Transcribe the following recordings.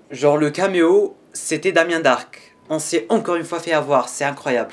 Genre le caméo, c'était Damien Darhk. On s'est encore une fois fait avoir, c'est incroyable.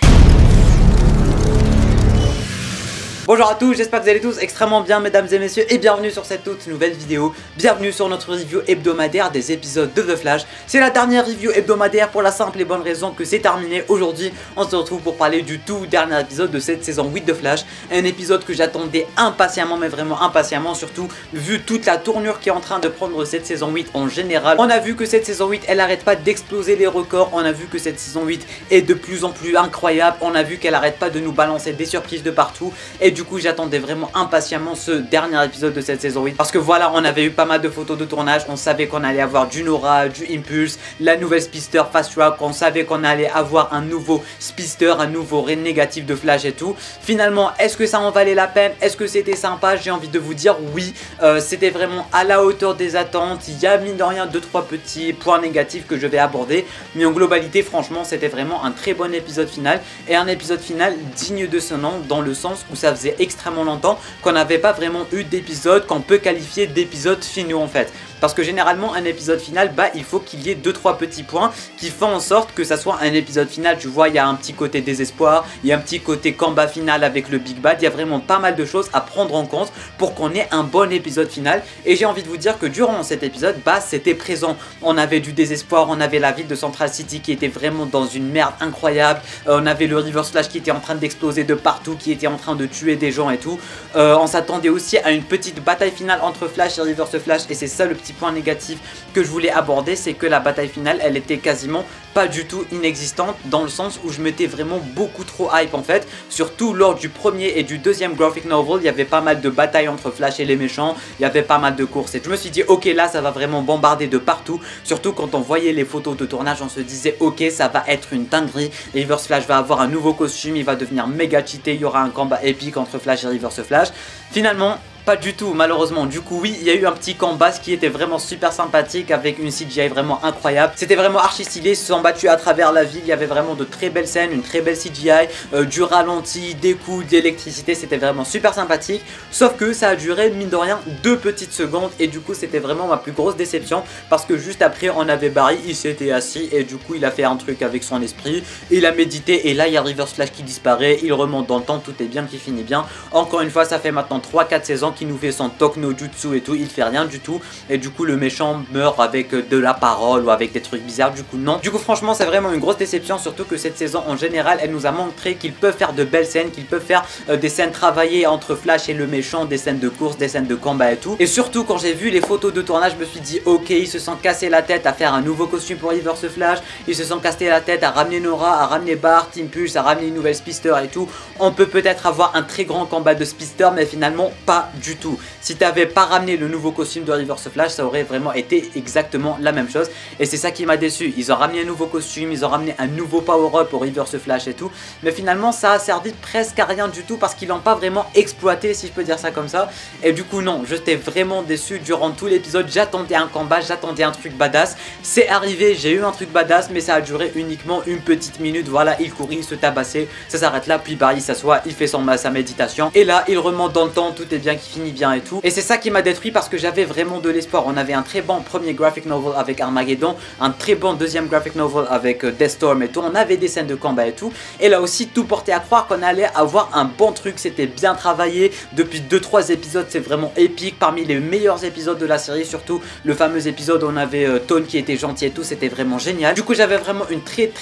Bonjour à tous, j'espère que vous allez tous extrêmement bien mesdames et messieurs et bienvenue sur cette toute nouvelle vidéo. Bienvenue sur notre review hebdomadaire des épisodes de The Flash. C'est la dernière review hebdomadaire pour la simple et bonne raison que c'est terminé. Aujourd'hui on se retrouve pour parler du tout dernier épisode de cette saison 8 de Flash. Un épisode que j'attendais impatiemment, mais vraiment impatiemment, surtout vu toute la tournure qui est en train de prendre cette saison 8 en général. On a vu que cette saison 8 elle arrête pas d'exploser les records. On a vu que cette saison 8 est de plus en plus incroyable. On a vu qu'elle arrête pas de nous balancer des surprises de partout. Et du coup j'attendais vraiment impatiemment ce dernier épisode de cette saison 8 parce que voilà, on avait eu pas mal de photos de tournage, on savait qu'on allait avoir du Nora, du Impulse, la nouvelle speedster Fast Track, on savait qu'on allait avoir un nouveau speedster, un nouveau raid négatif de Flash et tout. Finalement, est-ce que ça en valait la peine? Est-ce que c'était sympa? J'ai envie de vous dire oui, c'était vraiment à la hauteur des attentes. Il y a mine de rien 2-3 petits points négatifs que je vais aborder, mais en globalité franchement c'était vraiment un très bon épisode final et un épisode final digne de ce nom, dans le sens où ça faisait extrêmement longtemps qu'on n'avait pas vraiment eu d'épisode qu'on peut qualifier d'épisode finaux en fait. Parce que généralement un épisode final, bah il faut qu'il y ait 2-3 petits points qui font en sorte que ça soit un épisode final. Tu vois, il y a un petit côté désespoir, il y a un petit côté combat final avec le Big Bad. Il y a vraiment pas mal de choses à prendre en compte pour qu'on ait un bon épisode final. Et j'ai envie de vous dire que durant cet épisode, bah c'était présent. On avait du désespoir, on avait la ville de Central City qui était vraiment dans une merde incroyable. On avait le Reverse Flash qui était en train d'exploser de partout, qui était en train de tuer des gens et tout. On s'attendait aussi à une petite bataille finale entre Flash et Reverse Flash, et c'est ça le petit point négatif que je voulais aborder, c'est que la bataille finale elle était quasiment pas du tout inexistante, dans le sens où je m'étais vraiment beaucoup trop hype en fait. Surtout lors du premier et du deuxième graphic novel, il y avait pas mal de batailles entre Flash et les méchants, il y avait pas mal de courses et je me suis dit ok, là ça va vraiment bombarder de partout. Surtout quand on voyait les photos de tournage, on se disait ok, ça va être une dinguerie. Reverse Flash va avoir un nouveau costume, il va devenir méga cheaté, il y aura un combat épique entre Flash et Reverse Flash. Finalement pas du tout, malheureusement. Du coup oui, il y a eu un petit combat qui était vraiment super sympathique avec une CGI vraiment incroyable. C'était vraiment archi stylé, ils se sont battus à travers la ville, il y avait vraiment de très belles scènes, une très belle CGI, du ralenti, des coups, d'électricité, c'était vraiment super sympathique. Sauf que ça a duré mine de rien 2 petites secondes et du coup c'était vraiment ma plus grosse déception parce que juste après on avait Barry, il s'était assis et du coup il a fait un truc avec son esprit, il a médité et là il y a Reverse Flash qui disparaît, il remonte dans le temps, tout est bien qui finit bien. Encore une fois ça fait maintenant 3-4 saisons qui nous fait son Tok no Jutsu et tout, il fait rien du tout et du coup le méchant meurt avec de la parole ou avec des trucs bizarres. Du coup non, du coup franchement c'est vraiment une grosse déception, surtout que cette saison en général elle nous a montré qu'ils peuvent faire de belles scènes, qu'ils peuvent faire des scènes travaillées entre Flash et le méchant, des scènes de course, des scènes de combat et tout. Et surtout quand j'ai vu les photos de tournage, je me suis dit ok, ils se sont cassés la tête à faire un nouveau costume pour Reverse Flash, ils se sont cassés la tête à ramener Nora, à ramener Bart, Impulse, à ramener une nouvelle speedster et tout. On peut peut-être avoir un très grand combat de speedster, mais finalement pas du tout. Si tu n'avais pas ramené le nouveau costume de Reverse Flash, ça aurait vraiment été exactement la même chose. Et c'est ça qui m'a déçu. Ils ont ramené un nouveau costume, ils ont ramené un nouveau power-up au Reverse Flash et tout. Mais finalement, ça a servi presque à rien du tout parce qu'ils l'ont pas vraiment exploité, si je peux dire ça comme ça. Et du coup, non, j'étais vraiment déçu durant tout l'épisode. J'attendais un combat, j'attendais un truc badass. C'est arrivé, j'ai eu un truc badass, mais ça a duré uniquement une petite minute. Voilà, il courait, il se tabassait, ça s'arrête là. Puis Barry s'assoit, il fait sa méditation. Et là, il remonte dans le temps, tout est bien qui finit bien et tout. Et c'est ça qui m'a détruit parce que j'avais vraiment de l'espoir. On avait un très bon premier graphic novel avec Armageddon, un très bon deuxième graphic novel avec Deathstorm et tout. On avait des scènes de combat et tout. Et là aussi, tout portait à croire qu'on allait avoir un bon truc. C'était bien travaillé. Depuis 2-3 épisodes, c'est vraiment épique. Parmi les meilleurs épisodes de la série, surtout le fameux épisode où on avait Tone qui était gentil et tout. C'était vraiment génial. Du coup, j'avais vraiment une très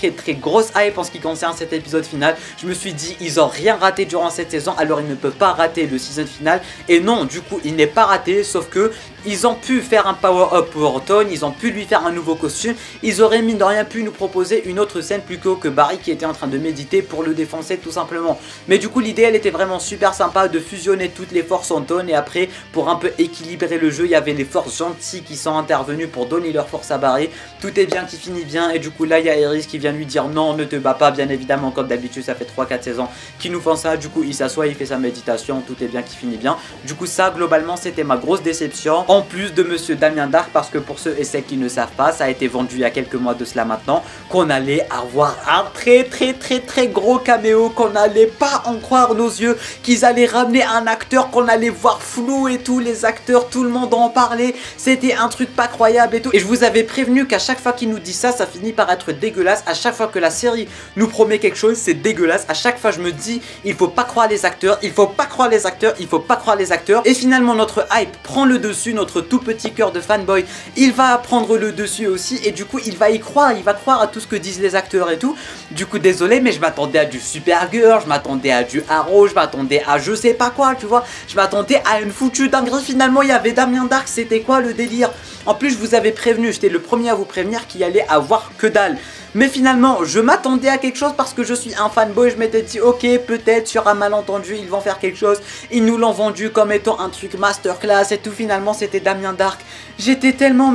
grosse hype en ce qui concerne cet épisode final. Je me suis dit, ils ont rien raté durant cette saison, alors ils ne peuvent pas rater le season final. Et non, du coup, il n'est pas raté, sauf que ils ont pu faire un power-up pour Tone, ils ont pu lui faire un nouveau costume, ils auraient mine de rien pu nous proposer une autre scène plutôt que Barry qui était en train de méditer pour le défoncer tout simplement. Mais du coup l'idée elle était vraiment super sympa de fusionner toutes les forces en Tone et après pour un peu équilibrer le jeu il y avait les forces gentilles qui sont intervenues pour donner leur force à Barry. Tout est bien qui finit bien et du coup là il y a Iris qui vient lui dire non ne te bats pas, bien évidemment comme d'habitude ça fait 3-4 saisons qui nous font ça. Du coup il s'assoit, il fait sa méditation, tout est bien qui finit bien. Du Du coup ça globalement c'était ma grosse déception, en plus de Monsieur Damien Darhk, parce que pour ceux et celles qui ne savent pas, ça a été vendu il y a quelques mois de cela maintenant, qu'on allait avoir un très gros caméo, qu'on n'allait pas en croire nos yeux, qu'ils allaient ramener un acteur qu'on allait voir flou et tout, les acteurs, tout le monde en parlait, c'était un truc pas croyable et tout. Et je vous avais prévenu qu'à chaque fois qu'il nous dit ça, ça finit par être dégueulasse. À chaque fois que la série nous promet quelque chose, c'est dégueulasse. À chaque fois je me dis, il faut pas croire les acteurs, il faut pas croire les acteurs, il faut pas croire les acteurs. Et finalement notre hype prend le dessus, notre tout petit cœur de fanboy, il va prendre le dessus aussi, et du coup il va y croire, il va croire à tout ce que disent les acteurs et tout. Du coup désolé, mais je m'attendais à du Supergirl, je m'attendais à du Arrow, je m'attendais à je sais pas quoi, tu vois, je m'attendais à une foutue dinguerie. Finalement il y avait Damien Darhk, c'était quoi le délire? En plus je vous avais prévenu, j'étais le premier à vous prévenir qu'il allait avoir que dalle. Mais finalement, je m'attendais à quelque chose parce que je suis un fanboy. Je m'étais dit, ok, peut-être sur un malentendu, ils vont faire quelque chose. Ils nous l'ont vendu comme étant un truc masterclass et tout. Finalement, c'était Damien Darhk. J'étais tellement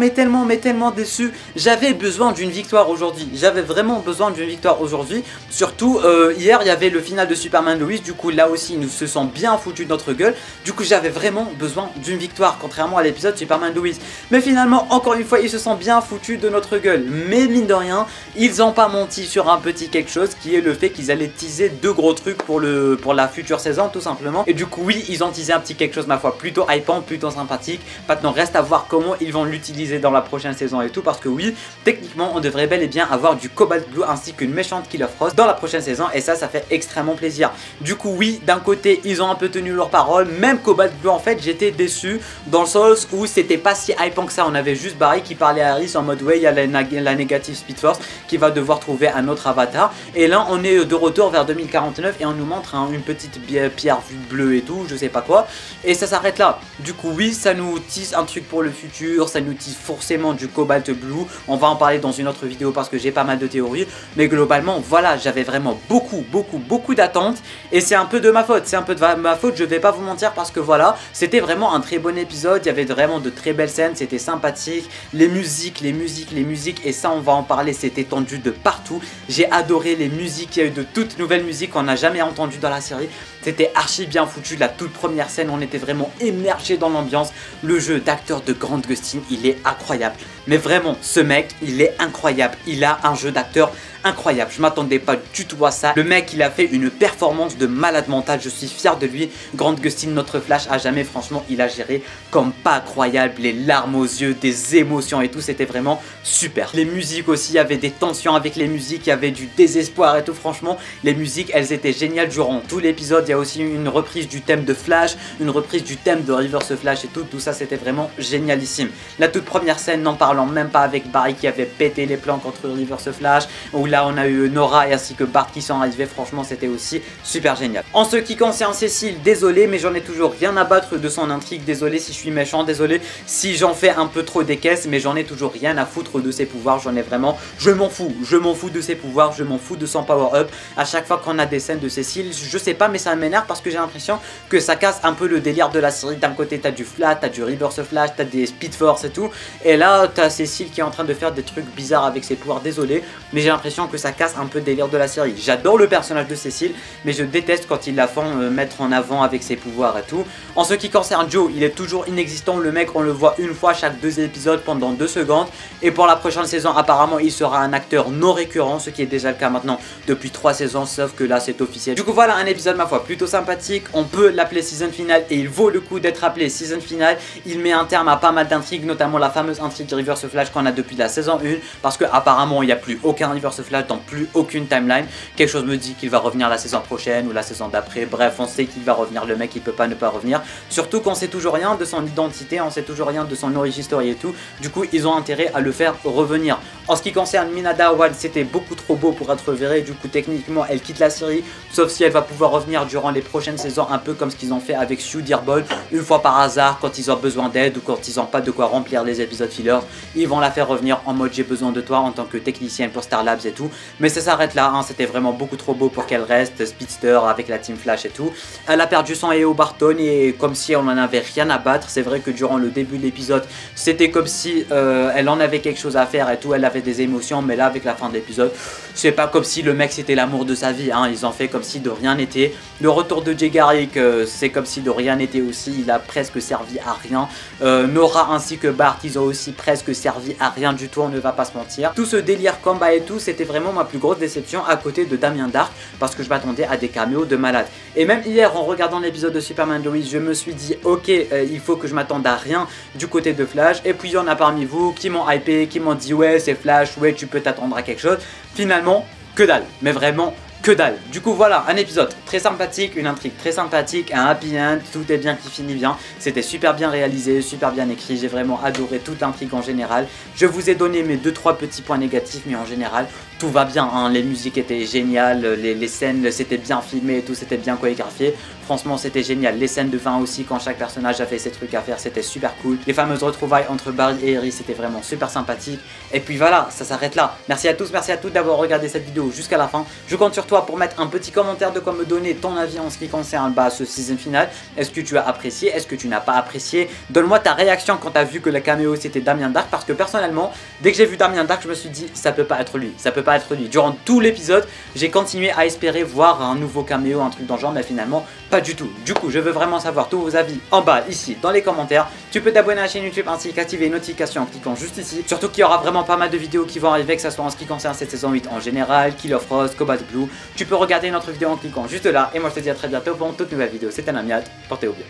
déçu. J'avais besoin d'une victoire aujourd'hui. J'avais vraiment besoin d'une victoire aujourd'hui. Surtout, hier, il y avait le final de Superman Lois. Du coup, là aussi, ils nous se sont bien foutus de notre gueule. Du coup, j'avais vraiment besoin d'une victoire, contrairement à l'épisode Superman Lois. Mais finalement, encore une fois, ils se sont bien foutus de notre gueule. Mais mine de rien, ils n'ont pas menti sur un petit quelque chose, qui est le fait qu'ils allaient teaser deux gros trucs pour la future saison, tout simplement. Et du coup, oui, ils ont teasé un petit quelque chose, ma foi, plutôt hypant, plutôt sympathique. Maintenant, reste à voir comment ils vont l'utiliser dans la prochaine saison et tout, parce que oui, techniquement, on devrait bel et bien avoir du Cobalt Blue ainsi qu'une méchante Killer Frost dans la prochaine saison, et ça fait extrêmement plaisir. Du coup, oui, d'un côté, ils ont un peu tenu leur parole. Même Cobalt Blue, en fait, j'étais déçu dans le sens où c'était pas si hypant que ça. On avait juste Barry qui parlait à Harris en mode ouais, il y a la négative Speed Force qui va devoir trouver un autre avatar, et là on est de retour vers 2049 et on nous montre une petite pierre bleue et tout, je sais pas quoi, et ça s'arrête là. Du coup oui, ça nous tease un truc pour le futur, ça nous tease forcément du Cobalt Blue. On va en parler dans une autre vidéo parce que j'ai pas mal de théories, mais globalement voilà, j'avais vraiment beaucoup d'attentes, et c'est un peu de ma faute, je vais pas vous mentir, parce que voilà, c'était vraiment un très bon épisode. Il y avait vraiment de très belles scènes, c'était sympathique, les musiques, et ça on va en parler, c'était tendu de partout. J'ai adoré les musiques, il y a eu de toutes nouvelles musiques qu'on n'a jamais entendues dans la série. C'était archi bien foutu. La toute première scène, on était vraiment immergé dans l'ambiance. Le jeu d'acteur de Grant Gustin, il est incroyable. Mais vraiment, ce mec, il est incroyable. Il a un jeu d'acteur incroyable. Je m'attendais pas du tout à ça. Le mec, il a fait une performance de malade mental. Je suis fier de lui. Grant Gustin, notre Flash, à jamais. Franchement, il a géré comme pas croyable. Les larmes aux yeux, des émotions et tout. C'était vraiment super. Les musiques aussi, il y avait des tensions avec les musiques. Il y avait du désespoir et tout. Franchement, les musiques, elles étaient géniales durant tout l'épisode. Il y a aussi une reprise du thème de Flash, une reprise du thème de Reverse Flash et tout. Tout ça, c'était vraiment génialissime. La toute première scène, n'en parlant même pas, avec Barry qui avait pété les plans contre Reverse Flash, où là on a eu Nora et ainsi que Bart qui sont arrivés. Franchement, c'était aussi super génial. En ce qui concerne Cécile, désolé, mais j'en ai toujours rien à battre de son intrigue. Désolé si je suis méchant, désolé si j'en fais un peu trop des caisses, mais j'en ai toujours rien à foutre de ses pouvoirs. J'en ai vraiment, je m'en fous de ses pouvoirs, je m'en fous de son power up. À chaque fois qu'on a des scènes de Cécile, je sais pas, mais ça m'énerve parce que j'ai l'impression que ça casse un peu le délire de la série. D'un côté t'as du Flash, t'as du Reverse Flash, t'as des Speed Force et tout, et là t'as Cécile qui est en train de faire des trucs bizarres avec ses pouvoirs. Désolé, mais j'ai l'impression que ça casse un peu le délire de la série. J'adore le personnage de Cécile, mais je déteste quand ils la font mettre en avant avec ses pouvoirs et tout. En ce qui concerne Joe, il est toujours inexistant. Le mec, on le voit une fois chaque 2 épisodes pendant 2 secondes, et pour la prochaine saison apparemment il sera un acteur non récurrent, ce qui est déjà le cas maintenant depuis 3 saisons, sauf que là c'est officiel. Du coup voilà, un épisode ma foi plutôt sympathique. On peut l'appeler season finale et il vaut le coup d'être appelé season finale. Il met un terme à pas mal d'intrigues, notamment la fameuse intrigue Reverse Flash qu'on a depuis la saison 1, parce que apparemment il n'y a plus aucun Reverse Flash dans plus aucune timeline. Quelque chose me dit qu'il va revenir la saison prochaine ou la saison d'après. Bref, on sait qu'il va revenir, le mec il peut pas ne pas revenir, surtout qu'on sait toujours rien de son identité, on sait toujours rien de son origin story et tout. Du coup ils ont intérêt à le faire revenir. En ce qui concerne Minada Awad, c'était beaucoup trop beau pour être vrai. Du coup techniquement elle quitte la série, sauf si elle va pouvoir revenir durant les prochaines saisons, un peu comme ce qu'ils ont fait avec Sue Dearborn, une fois par hasard quand ils ont besoin d'aide ou quand ils n'ont pas de quoi remplir les épisodes fillers, ils vont la faire revenir en mode j'ai besoin de toi en tant que technicienne pour Star Labs et tout. Mais ça s'arrête là, hein. C'était vraiment beaucoup trop beau pour qu'elle reste Speedster avec la Team Flash et tout. Elle a perdu son EO Barton et comme si on en avait rien à battre. C'est vrai que durant le début de l'épisode c'était comme si elle en avait quelque chose à faire et tout, elle avait des émotions, mais là avec la fin de l'épisode c'est pas comme si le mec c'était l'amour de sa vie, hein. Ils ont fait comme si de rien n'était. Le retour de Jay Garrick, c'est comme si de Dorian était aussi, il a presque servi à rien. Nora ainsi que Bart, ils ont aussi presque servi à rien du tout, on ne va pas se mentir. Tout ce délire combat et tout, c'était vraiment ma plus grosse déception à côté de Damien Darhk, parce que je m'attendais à des caméos de malade. Et même hier, en regardant l'épisode de Superman Lois, je me suis dit ok, il faut que je m'attende à rien du côté de Flash. Et puis il y en a parmi vous qui m'ont hypé, qui m'ont dit ouais c'est Flash, ouais tu peux t'attendre à quelque chose. Finalement, que dalle, mais vraiment que dalle. Du coup voilà, un épisode très sympathique, une intrigue très sympathique, un happy end, tout est bien qui finit bien. C'était super bien réalisé, super bien écrit, j'ai vraiment adoré toute l'intrigue en général. Je vous ai donné mes 2-3 petits points négatifs, mais en général tout va bien, hein. Les musiques étaient géniales, les scènes c'était bien filmé et tout, c'était bien chorégraphié. Franchement c'était génial, les scènes de fin aussi quand chaque personnage a fait ses trucs à faire, c'était super cool. Les fameuses retrouvailles entre Barry et Iris, c'était vraiment super sympathique. Et puis voilà, ça s'arrête là. Merci à tous, merci à toutes d'avoir regardé cette vidéo jusqu'à la fin. Je compte sur toi pour mettre un petit commentaire de quoi me donner ton avis en ce qui concerne ce season final. Est-ce que tu as apprécié, est-ce que tu n'as pas apprécié? Donne-moi ta réaction quand tu as vu que le caméo c'était Damien Darhk, parce que personnellement, dès que j'ai vu Damien Darhk, je me suis dit ça peut pas être lui, ça peut pas être lui. Durant tout l'épisode, j'ai continué à espérer voir un nouveau caméo, un truc dans le genre, mais finalement pas du tout. Du coup, je veux vraiment savoir tous vos avis en bas ici dans les commentaires. Tu peux t'abonner à la chaîne YouTube ainsi qu'activer les notifications en cliquant juste ici. Surtout qu'il y aura vraiment pas mal de vidéos qui vont arriver, que ce soit en ce qui concerne cette saison 8 en général, Kill of Frost, Cobalt Blue. Tu peux regarder notre vidéo en cliquant juste là. Et moi je te dis à très bientôt pour une toute nouvelle vidéo. C'était Namiat, portez-vous bien.